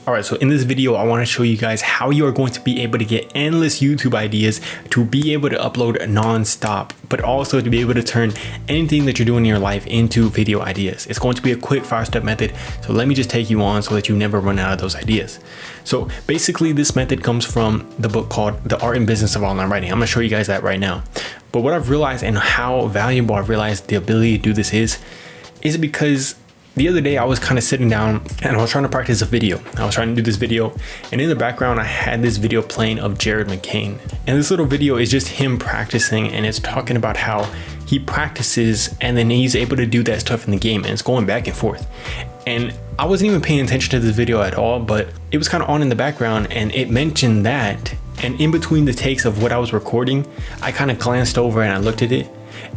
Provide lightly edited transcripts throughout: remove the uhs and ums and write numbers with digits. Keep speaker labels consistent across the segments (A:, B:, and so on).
A: All right, so in this video, I want to show you guys how you are going to be able to get endless YouTube ideas to be able to upload non-stop, but also to be able to turn anything that you're doing in your life into video ideas. It's going to be a quick 5-step method. So let me just take you on so that you never run out of those ideas. So basically this method comes from the book called The Art and Business of Online Writing. I'm going to show you guys that right now. But what I've realized and how valuable I've realized the ability to do this is because the other day I was kind of sitting down and I was trying to practice a video. I was trying to do this video, and in the background I had this video playing of Jared McCain. And this little video is just him practicing, and it's talking about how he practices and then he's able to do that stuff in the game, and it's going back and forth. And I wasn't even paying attention to this video at all, but it was kind of on in the background and it mentioned that. And in between the takes of what I was recording, I kind of glanced over and I looked at it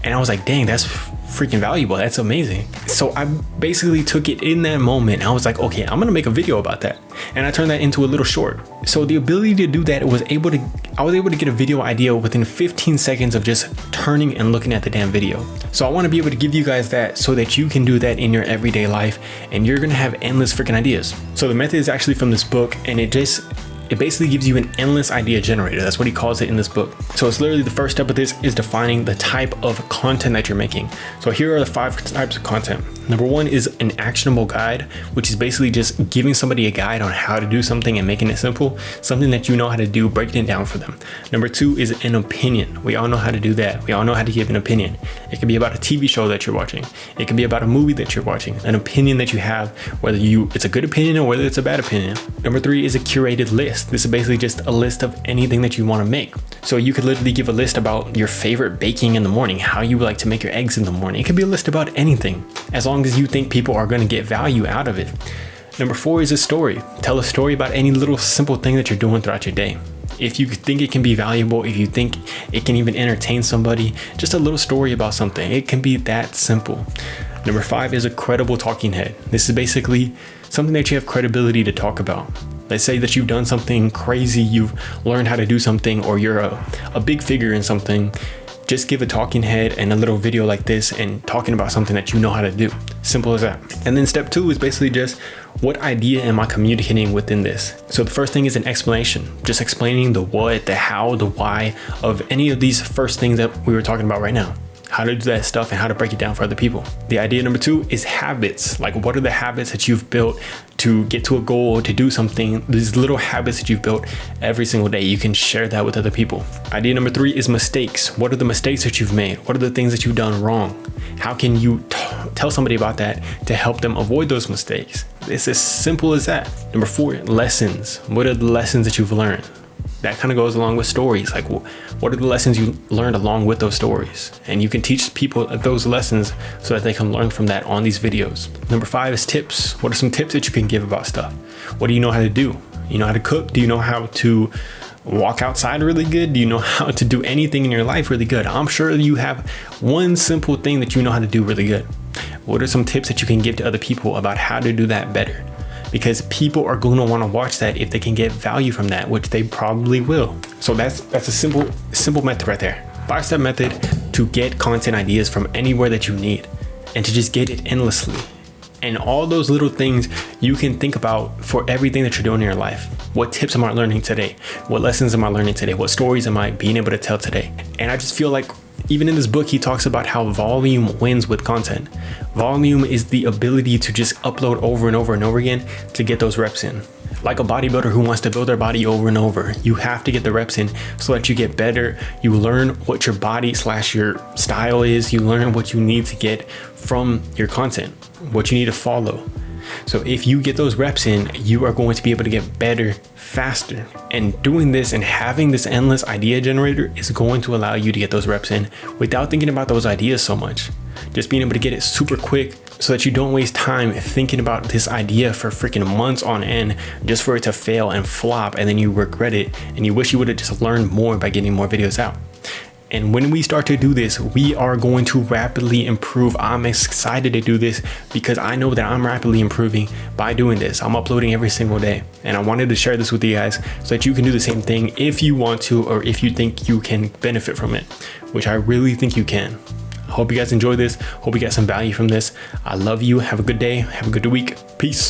A: and I was like, dang, that's freaking valuable. That's amazing. So I basically took it in that moment. I was like, okay, I'm gonna make a video about that. And I turned that into a little short. So the ability to do that I was able to get a video idea within 15 seconds of just turning and looking at the damn video. So I want to be able to give you guys that so that you can do that in your everyday life and you're gonna have endless freaking ideas. So the method is actually from this book, and it basically gives you an endless idea generator. That's what he calls it in this book. So it's literally the first step of this is defining the type of content that you're making. So here are the 5 types of content. Number 1 is an actionable guide, which is basically just giving somebody a guide on how to do something and making it simple, something that you know how to do, breaking it down for them. Number 2 is an opinion. We all know how to do that. We all know how to give an opinion. It can be about a TV show that you're watching. It can be about a movie that you're watching, an opinion that you have, whether it's a good opinion or whether it's a bad opinion. Number 3 is a curated list. This is basically just a list of anything that you want to make. So you could literally give a list about your favorite baking in the morning, how you would like to make your eggs in the morning. It could be a list about anything, as long as you think people are going to get value out of it. Number 4 is a story. Tell a story about any little simple thing that you're doing throughout your day. If you think it can be valuable, if you think it can even entertain somebody, just a little story about something. It can be that simple. Number 5 is a credible talking head. This is basically something that you have credibility to talk about. Let's say that you've done something crazy, you've learned how to do something, or you're a big figure in something. Just give a talking head and a little video like this and talking about something that you know how to do. Simple as that. And then step 2 is basically just, what idea am I communicating within this? So the first thing is an explanation, just explaining the what, the how, the why of any of these first things that we were talking about right now. How to do that stuff and how to break it down for other people. The idea number 2 is habits. Like, what are the habits that you've built to get to a goal or to do something? These little habits that you've built every single day, you can share that with other people. Idea number 3 is mistakes. What are the mistakes that you've made? What are the things that you've done wrong? How can you tell somebody about that to help them avoid those mistakes? It's as simple as that. Number 4, lessons. What are the lessons that you've learned? That kind of goes along with stories. Like, what are the lessons you learned along with those stories? And you can teach people those lessons so that they can learn from that on these videos. Number 5 is tips. What are some tips that you can give about stuff? What do you know how to do? You know how to cook? Do you know how to walk outside really good? Do you know how to do anything in your life really good? I'm sure you have one simple thing that you know how to do really good. What are some tips that you can give to other people about how to do that better? Because people are going to want to watch that if they can get value from that, which they probably will. So that's a simple method right there. 5-step method to get content ideas from anywhere that you need and to just get it endlessly. And all those little things you can think about for everything that you're doing in your life. What tips am I learning today? What lessons am I learning today? What stories am I being able to tell today? And I just feel like even in this book, he talks about how volume wins with content. Volume is the ability to just upload over and over and over again to get those reps in. Like a bodybuilder who wants to build their body over and over, you have to get the reps in so that you get better. You learn what your body / your style is. You learn what you need to get from your content, what you need to follow. So if you get those reps in, you are going to be able to get better faster. And doing this and having this endless idea generator is going to allow you to get those reps in without thinking about those ideas so much. Just being able to get it super quick so that you don't waste time thinking about this idea for freaking months on end just for it to fail and flop, and then you regret it and you wish you would have just learned more by getting more videos out. And when we start to do this, we are going to rapidly improve. I'm excited to do this because I know that I'm rapidly improving by doing this. I'm uploading every single day, and I wanted to share this with you guys so that you can do the same thing if you want to, or if you think you can benefit from it, which I really think you can. I hope you guys enjoy this. Hope you got some value from this. I love you. Have a good day. Have a good week. Peace.